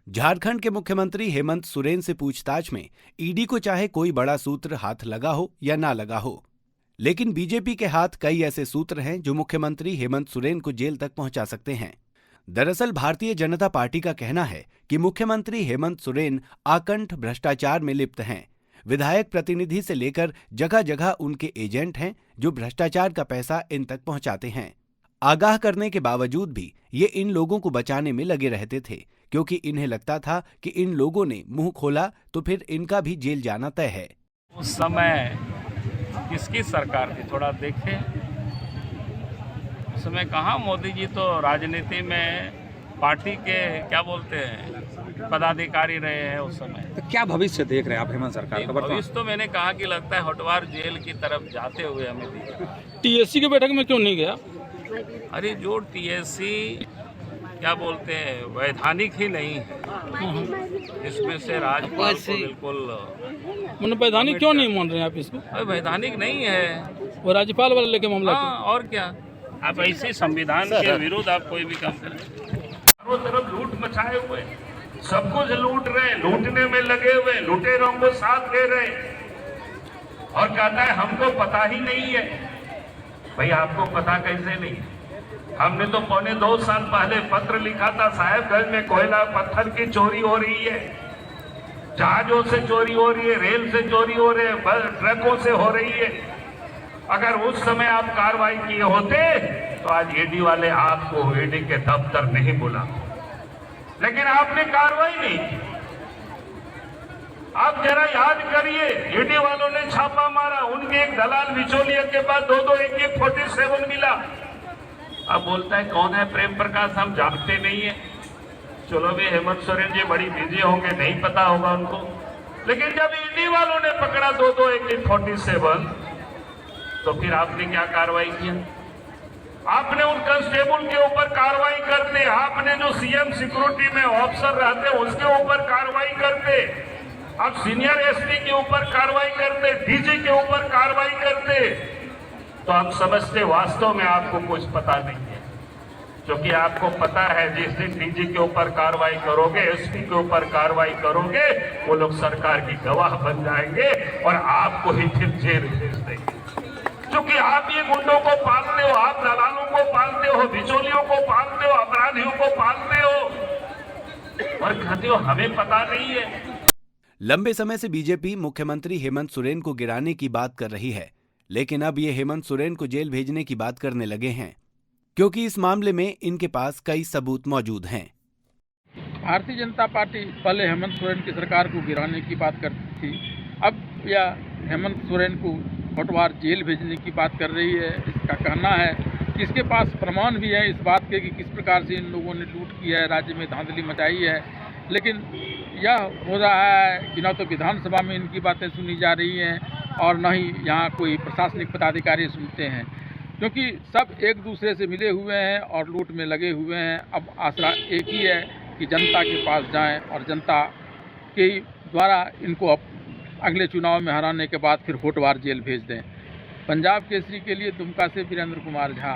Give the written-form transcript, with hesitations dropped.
झारखंड के मुख्यमंत्री हेमंत सोरेन से पूछताछ में ईडी को चाहे कोई बड़ा सूत्र हाथ लगा हो या ना लगा हो, लेकिन बीजेपी के हाथ कई ऐसे सूत्र हैं जो मुख्यमंत्री हेमंत सोरेन को जेल तक पहुंचा सकते हैं। दरअसल भारतीय जनता पार्टी का कहना है कि मुख्यमंत्री हेमंत सोरेन आकंठ भ्रष्टाचार में लिप्त हैं। विधायक प्रतिनिधि से लेकर जगह जगह उनके एजेंट हैं जो भ्रष्टाचार का पैसा इन तक पहुंचाते हैं। आगाह करने के बावजूद भी ये इन लोगों को बचाने में लगे रहते थे, क्योंकि इन्हें लगता था कि इन लोगों ने मुंह खोला तो फिर इनका भी जेल जाना तय है। उस समय किसकी सरकार थी, थोड़ा देखें। उस समय कहाँ, मोदी जी तो राजनीति में पार्टी के क्या बोलते हैं पदाधिकारी रहे हैं उस समय। तो क्या भविष्य देख रहे हैं आप हेमंत सरकार का? भविष्य तो मैंने कहा कि लगता है होटवार जेल की तरफ जाते हुए हमें दिखा। टीएससी की बैठक में क्यों नहीं गया? अरे जो टीएससी क्या बोलते हैं वैधानिक ही नहीं है, इसमें से राज्यपाल को बिल्कुल वैधानिक क्यों नहीं मान रहे हैं आप इसको? वैधानिक नहीं है वो राज्यपाल वाले लेके मामला हाँ, और क्या। आप ऐसे संविधान के विरुद्ध आप कोई भी काम करें। चारों तरफ लूट मचाए हुए, सब कुछ लूट रहे, लूटने में लगे हुए, लुटेरों को साथ दे रहे, और कहता है हमको पता ही नहीं है। भाई आपको पता कैसे नहीं? हमने तो 2.25 साल पहले पत्र लिखा था, साहेबगंज में कोयला पत्थर की चोरी हो रही है, जहाजों से चोरी हो रही है, रेल से चोरी हो रही है, ट्रकों से हो रही है। अगर उस समय आप कार्रवाई किए होते तो आज ईडी वाले आपको ईडी के दफ्तर नहीं बुला, लेकिन आपने कार्रवाई नहीं की। आप जरा याद करिए, ईडी वालों ने छापा मारा, उनके एक दलाल बिचौलिया के पास 2 AK-47 मिला। अब बोलता है कौन है प्रेम प्रकाश, हम जानते नहीं है। चलो भी हेमंत सोरेन जी बड़ी बिजी होंगे, नहीं पता होगा उनको, लेकिन जब ईडी वालों ने पकड़ा 2 AK-47 तो फिर आपने क्या कार्रवाई किया? आपने उन कांस्टेबल के ऊपर कार्रवाई करते, आपने जो सीएम सिक्योरिटी में ऑफिसर रहते उसके ऊपर कार्रवाई करते, आप सीनियर एसपी के ऊपर कार्रवाई करते, डीजी के ऊपर कार्रवाई करते, तो आप समझते वास्तव में आपको कुछ पता नहीं है। क्योंकि आपको पता है जिस दिन डीजी के ऊपर कार्रवाई करोगे, एसपी के ऊपर कार्रवाई करोगे, वो लोग सरकार की गवाह बन जाएंगे और आपको ही फिर जेल भेज देंगे। क्योंकि आप ये गुंडों को पालते हो, आप दलालों को पालते हो, बिचौलियों को पालते हो, अपराधियों को पालते हो, और कहते हो हमें पता नहीं है। लंबे समय से बीजेपी मुख्यमंत्री हेमंत सोरेन को गिराने की बात कर रही है, लेकिन अब ये हेमंत सोरेन को जेल भेजने की बात करने लगे हैं, क्योंकि इस मामले में इनके पास कई सबूत मौजूद हैं। भारतीय जनता पार्टी पहले हेमंत सोरेन की सरकार को गिराने की बात करती थी, अब यह हेमंत सोरेन को होटवार जेल भेजने की बात कर रही है। इसका कहना है कि इसके पास प्रमाण भी है इस बात के कि किस प्रकार से इन लोगों ने लूट की है, राज्य में धांधली मचाई है, लेकिन यह हो रहा है कि न तो विधानसभा में इनकी बातें सुनी जा रही हैं और न ही यहाँ कोई प्रशासनिक पदाधिकारी सुनते हैं, क्योंकि सब एक दूसरे से मिले हुए हैं और लूट में लगे हुए हैं। अब आसरा एक ही है कि जनता के पास जाएं और जनता के द्वारा इनको अगले चुनाव में हराने के बाद फिर होटवार जेल भेज दें। पंजाब केसरी के लिए दुमका से वीरेंद्र कुमार झा।